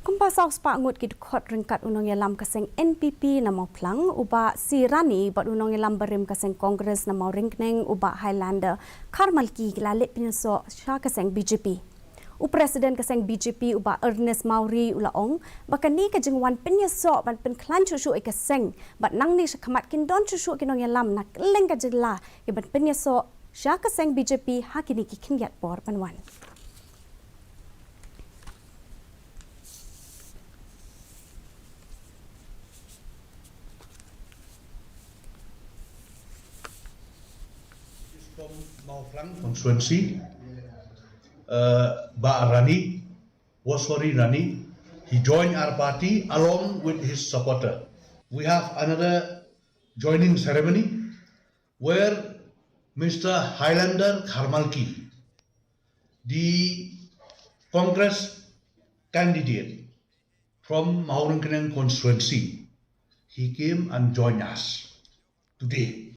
Kumpasau sepak ngut ki dukot ringkat Nongialam kaseng NPP na mau plang uba si Ranee bat Nongialam berim kaseng Kongres na mau ringkneng uba Highlander Kharmalki la Leit Pyniasoh sya kaseng BJP. Presiden kaseng BJP uba Ernest Mauri ulaong bakani ka jengwan Pyniasoh ban pen klan chuchu e kaseng bat nang ni syakamat kin don chuchu ki Nongialam nak leng ka jela ke ban Pyniasoh sya kaseng BJP hakini ki kingyat por panwan. From Mauplang constituency, Ranee, Ranee, he joined our party along with his supporter. We have another joining ceremony where Mr. Highlander Kharmalki, the Congress candidate from Maurangkanang constituency, he came and joined us today.